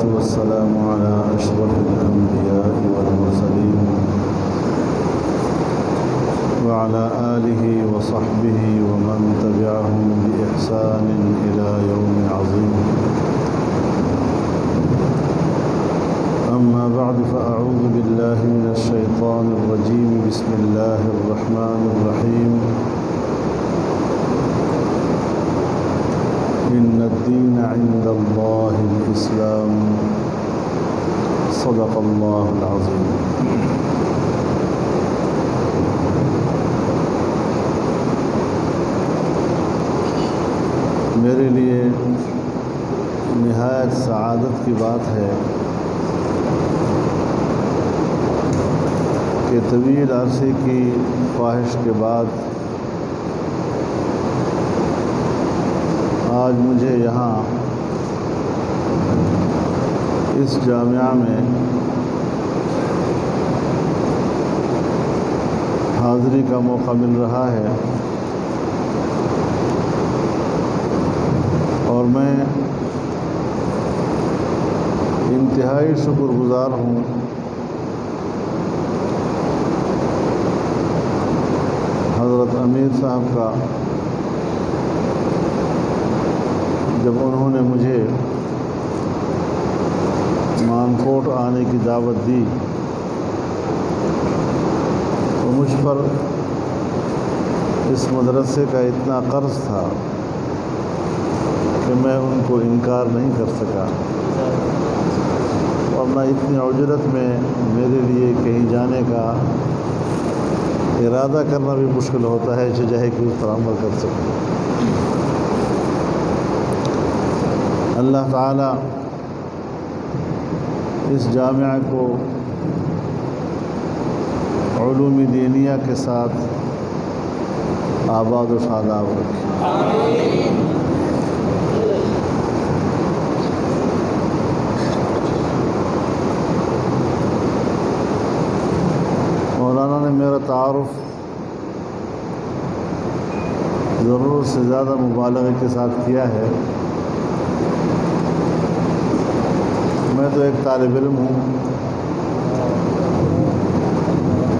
والسلام على أشرف الأنبياء والمرسلين وعلى آله وصحبه ومن تبعهم بإحسان إلى يوم عظيم. أما بعد فأعوذ بالله من الشيطان الرجيم. بسم الله الرحمن الرحيم. إن الدين عند الله الإسلام. صدق الله العظيم. میرے لیے نہایت سعادت کی بات ہے کہ طویل عرصے کی خواہش کے بعد آج مجھے یہاں اس جامعہ میں حاضری کا موقع مل رہا ہے اور میں انتہائی شکر گزار ہوں حضرت امیر صاحب کا، جب انہوں نے مجھے مانکوٹ آنے کی دعوت دی تو مجھ پر اس مدرسے کا اتنا قرض تھا کہ میں ان کو انکار نہیں کر سکا، ورنہ اتنی اجرت میں میرے لیے کہیں جانے کا ارادہ کرنا بھی مشکل ہوتا ہے چاہے کہ اس پر عمل کر سکے۔ اللہ تعالی اس جامعہ کو علوم دینیہ کے ساتھ آباد و شاداب رکھے۔ مولانا نے میرا تعارف ضرورت سے زیادہ مبالغے کے ساتھ کیا ہے۔ میں تو ایک طالب علم ہوں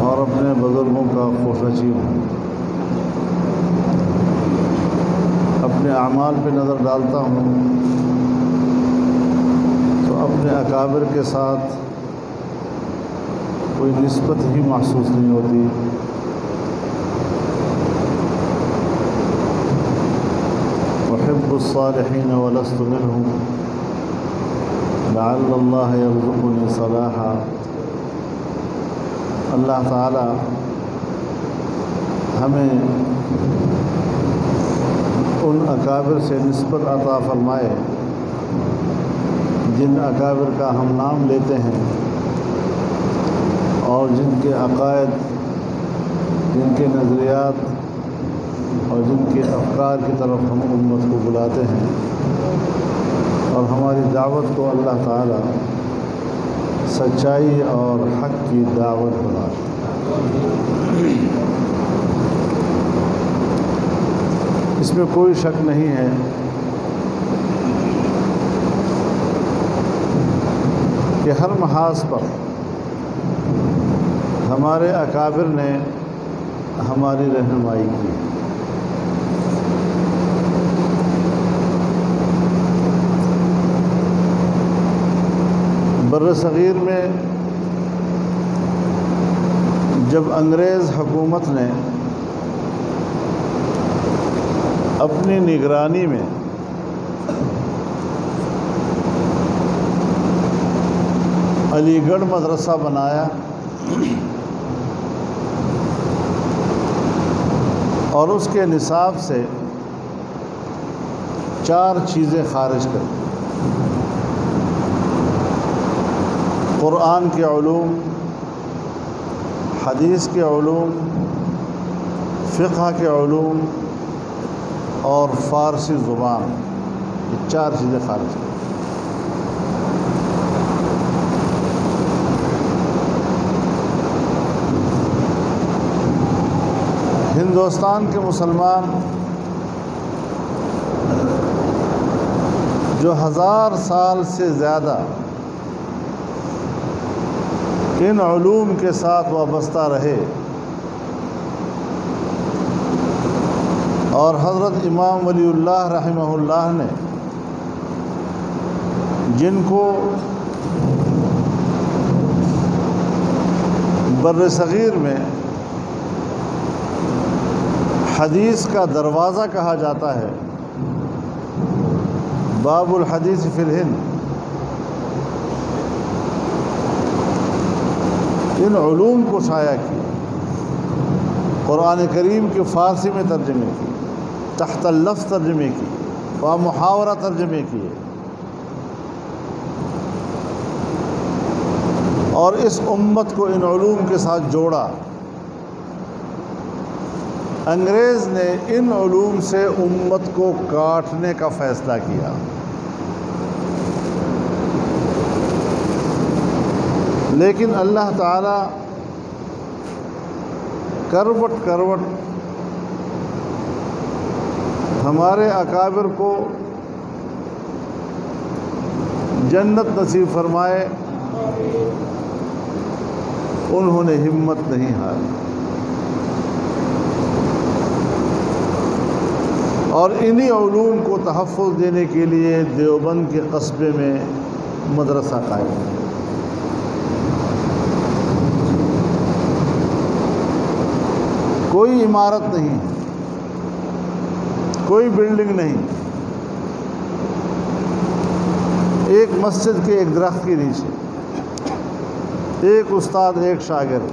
اور اپنے بزرگوں کا خوش نصیب ہوں۔ اپنے اعمال پہ نظر ڈالتا ہوں تو اپنے اکابر کے ساتھ کوئی نسبت ہی محسوس نہیں ہوتی۔ احب الصالحین ولست منهم لعل اللہ یرزقنی صلاحا۔ اللہ تعالی ہمیں ان اکابر سے نسبت عطا فرمائے جن اکابر کا ہم نام لیتے ہیں اور جن کے عقائد، جن کے نظریات اور جن کے افکار کی طرف ہم امت کو بلاتے ہیں، اور ہماری دعوت کو اللہ تعالی سچائی اور حق کی دعوت بنائے۔ اس میں کوئی شک نہیں ہے کہ ہر محاذ پر ہمارے اکابر نے ہماری رہنمائی کی۔ بر صغیر میں جب انگریز حکومت نے اپنی نگرانی میں علی گڑھ مدرسہ بنایا اور اس کے نصاب سے 4 چیزیں خارج کر دی: قرآن کے علوم، حدیث کے علوم، فقہ کے علوم اور فارسی زبان، یہ 4 چیزیں خارج کر دی۔ ہندوستان کے مسلمان جو 1000 سال سے زیادہ ان علوم کے ساتھ وابستہ رہے، اور حضرت امام ولی اللہ رحمہ اللہ نے جن کو بر صغیر میں حدیث کا دروازہ کہا جاتا ہے، باب الحدیث فی الہند، ان علوم کو شائع کیا، قرآن کریم کے فارسی میں ترجمے کی، تحت اللفظ ترجمے کی، و محاورہ ترجمے کیے، اور اس امت کو ان علوم کے ساتھ جوڑا۔ انگریز نے ان علوم سے امت کو کاٹنے کا فیصلہ کیا، لیکن اللہ تعالی کروٹ کروٹ ہمارے اکابر کو جنت نصیب فرمائے، انہوں نے ہمت نہیں ہاری، اور انہی علوم کو تحفظ دینے کے لیے دیوبند کے قصبے میں مدرسہ قائم کیا۔ کوئی عمارت نہیں، کوئی بلڈنگ نہیں، ایک مسجد کے ایک درخت کے نیچے، ایک استاد ایک شاگرد،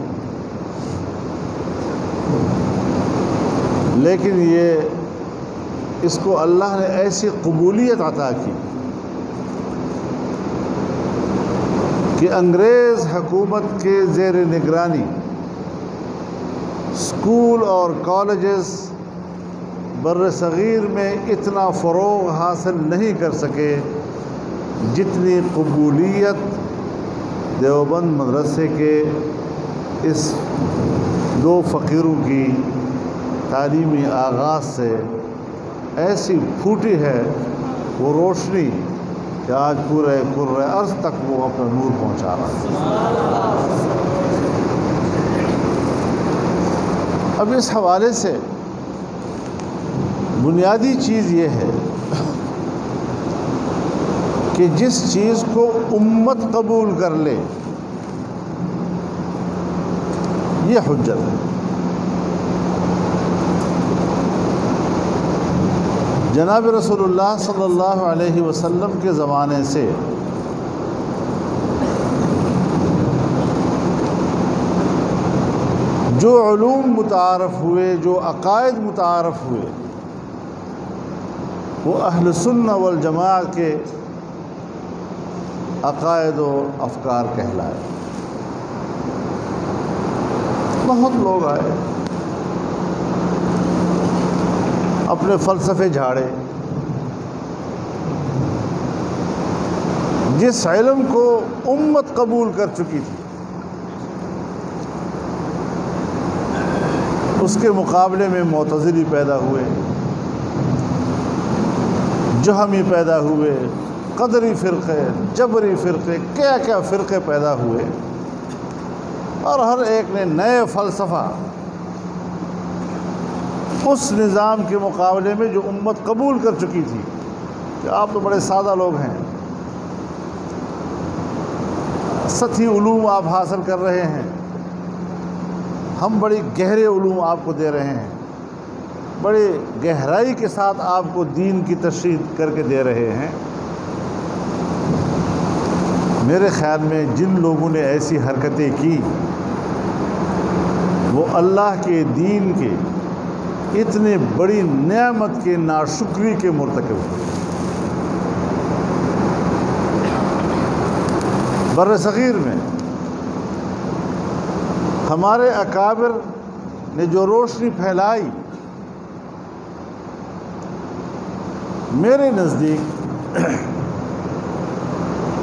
لیکن اس کو اللہ نے ایسی قبولیت عطا کی کہ انگریز حکومت کے زیر نگرانی اسکول اور کالجز بر صغیر میں اتنا فروغ حاصل نہیں کر سکے جتنی قبولیت دیوبند مدرسے کے اس دو فقیروں کی تعلیمی آغاز سے ایسی پھوٹی ہے وہ روشنی کہ آج پورے عرض تک وہ اپنا نور پہنچا رہا ہے۔ اب اس حوالے سے بنیادی چیز یہ ہے کہ جس چیز کو امت قبول کر لے یہ حجت ہے۔ جناب رسول اللہ صلی اللہ علیہ وسلم کے زمانے سے جو علوم متعارف ہوئے، جو عقائد متعارف ہوئے، وہ اہل سنہ والجماع کے عقائد و افکار کہلائے۔ بہت لوگ آئے، اپنے فلسفے جھاڑے، جس علم کو امت قبول کر چکی تھی اس کے مقابلے میں معتزلی پیدا ہوئے، جہمی پیدا ہوئے، قدری فرقے، جبری فرقے، کیا کیا فرقے پیدا ہوئے، اور ہر ایک نے نئے فلسفہ اس نظام کے مقابلے میں جو امت قبول کر چکی تھی کہ آپ تو بڑے سادہ لوگ ہیں، سطحی علوم آپ حاصل کر رہے ہیں، ہم بڑی گہرے علوم آپ کو دے رہے ہیں، بڑی گہرائی کے ساتھ آپ کو دین کی تشریح کر کے دے رہے ہیں۔ میرے خیال میں جن لوگوں نے ایسی حرکتیں کی وہ اللہ کے دین کے اتنے بڑی نعمت کے ناشکری کے مرتکب ہوئے۔ بر صغیر میں ہمارے اکابر نے جو روشنی پھیلائی، میرے نزدیک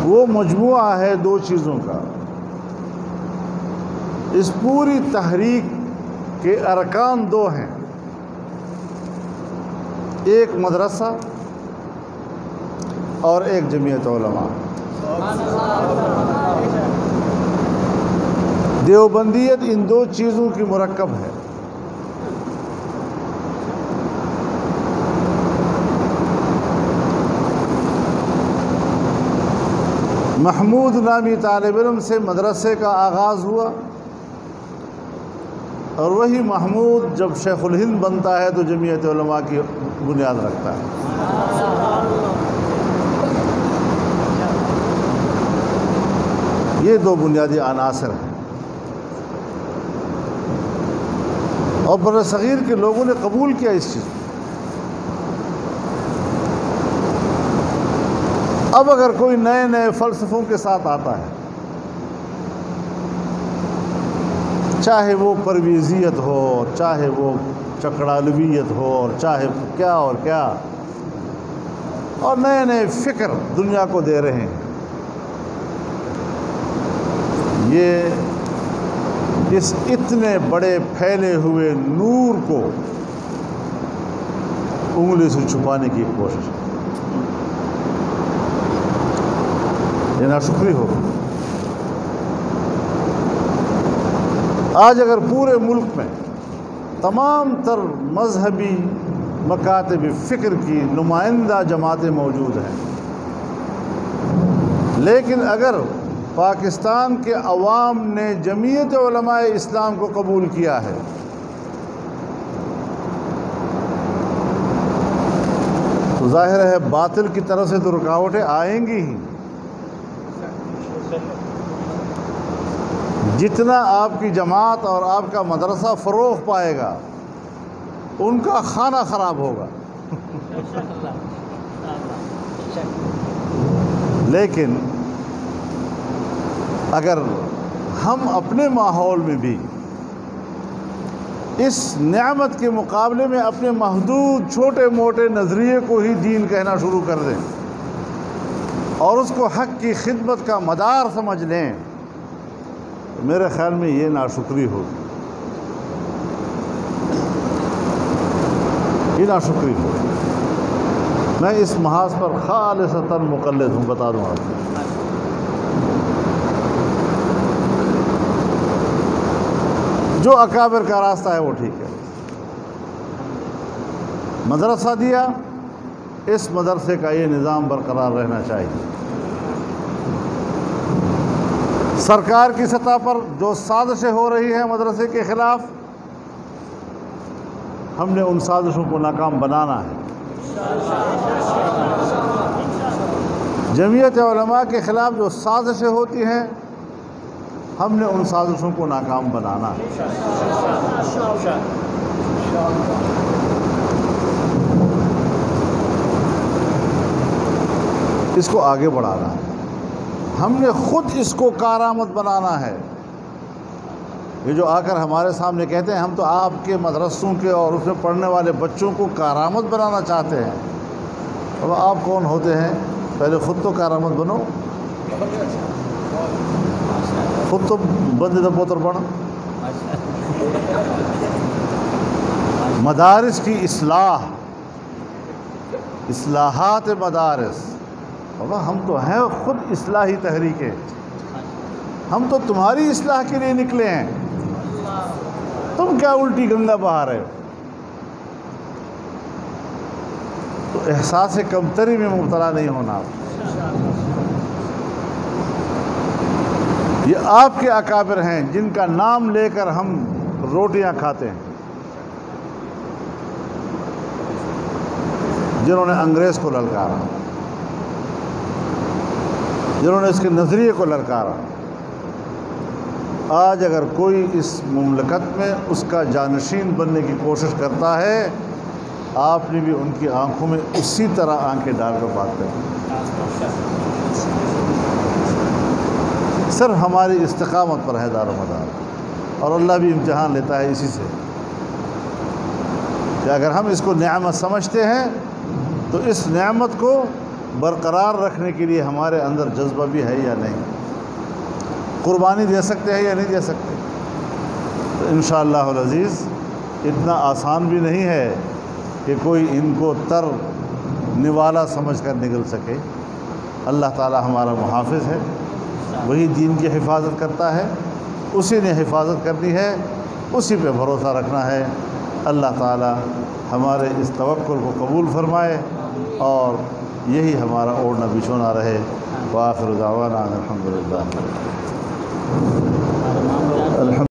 وہ مجموعہ ہے دو چیزوں کا۔ اس پوری تحریک کے ارکان دو ہیں، ایک مدرسہ اور ایک جمعیت علماء۔ دیوبندیت ان دو چیزوں کی مرکب ہے۔ محمود نامی طالب علم سے مدرسے کا آغاز ہوا، اور وہی محمود جب شیخ الہند بنتا ہے تو جمعیت علماء کی بنیاد رکھتا ہے۔ یہ دو بنیادی عناصر ہیں، اور بر صغیر کے لوگوں نے قبول کیا اس چیز کو۔ اب اگر کوئی نئے نئے فلسفوں کے ساتھ آتا ہے، چاہے وہ پرویزیت ہو، چاہے وہ چکڑالویت ہو، اور چاہے کیا اور کیا، اور نئے نئے فکر دنیا کو دے رہے ہیں، یہ اس اتنے بڑے پھیلے ہوئے نور کو انگلی سے چھپانے کی کوشش ہے۔ یہ ناشکری ہوگی۔ آج اگر پورے ملک میں تمام تر مذہبی مکاتب فکر کی نمائندہ جماعتیں موجود ہیں، لیکن اگر پاکستان کے عوام نے جمعیت علماء اسلام کو قبول کیا ہے، تو ظاہر ہے باطل کی طرف سے تو رکاوٹیں آئیں گی ہی۔ جتنا آپ کی جماعت اور آپ کا مدرسہ فروغ پائے گا، ان کا کھانا خراب ہوگا۔ لیکن اگر ہم اپنے ماحول میں بھی اس نعمت کے مقابلے میں اپنے محدود چھوٹے موٹے نظریے کو ہی دین کہنا شروع کر دیں، اور اس کو حق کی خدمت کا مدار سمجھ لیں، تو میرے خیال میں یہ ناشکری ہوگی، یہ ناشکری ہوگی۔ میں اس محاذ پر خالصتاً مقلد ہوں، بتا دوں آپ کو۔ جو اکابر کا راستہ ہے وہ ٹھیک ہے۔ مدرسہ دیا، اس مدرسے کا یہ نظام برقرار رہنا چاہیے۔ سرکار کی سطح پر جو سازشیں ہو رہی ہیں مدرسے کے خلاف، ہم نے ان سازشوں کو ناکام بنانا ہے۔ جمعیت علماء کے خلاف جو سازشیں ہوتی ہیں، ہم نے ان سازشوں کو ناکام بنانا ہے۔ اس کو آگے بڑھانا ہے، ہم نے خود اس کو کارآمد بنانا ہے۔ یہ جو آ کر ہمارے سامنے کہتے ہیں ہم تو آپ کے مدرسوں کے اور اس میں پڑھنے والے بچوں کو کارآمد بنانا چاہتے ہیں، اب آپ کون ہوتے ہیں؟ پہلے خود تو کارآمد بنو، خود تو بندے دا پوتر بنو۔ مدارس کی اصلاحات مدارس، بابا ہم تو ہیں خود اصلاحی تحریکیں، ہم تو تمہاری اصلاح کے لیے نکلے ہیں، تم کیا الٹی گنگا بہا رہے ہو؟ تو احساس کمتری میں مبتلا نہیں ہونا۔ یہ آپ کے اکابر ہیں جن کا نام لے کر ہم روٹیاں کھاتے ہیں، جنہوں نے انگریز کو للکارا، جنہوں نے اس کے نظریے کو للکارا۔ آج اگر کوئی اس مملکت میں اس کا جانشین بننے کی کوشش کرتا ہے، آپ نے بھی ان کی آنکھوں میں اسی طرح آنکھیں ڈال کر بات کریں۔ صرف ہماری استقامت پر ہے دار و مدار، اور اللہ بھی امتحان لیتا ہے اسی سے کہ اگر ہم اس کو نعمت سمجھتے ہیں تو اس نعمت کو برقرار رکھنے کے لیے ہمارے اندر جذبہ بھی ہے یا نہیں، قربانی دے سکتے ہیں یا نہیں دے سکتے۔ تو انشاءاللہ العزیز اتنا آسان بھی نہیں ہے کہ کوئی ان کو تر نوالا سمجھ کر نگل سکے۔ اللہ تعالی ہمارا محافظ ہے، وہی دین کی حفاظت کرتا ہے، اسی نے حفاظت کرنی ہے، اسی پہ بھروسہ رکھنا ہے۔ اللہ تعالی ہمارے اس توکل کو قبول فرمائے اور یہی ہمارا اوڑھنا بچھونا رہے۔ وآخر دعوانا الحمدللہ۔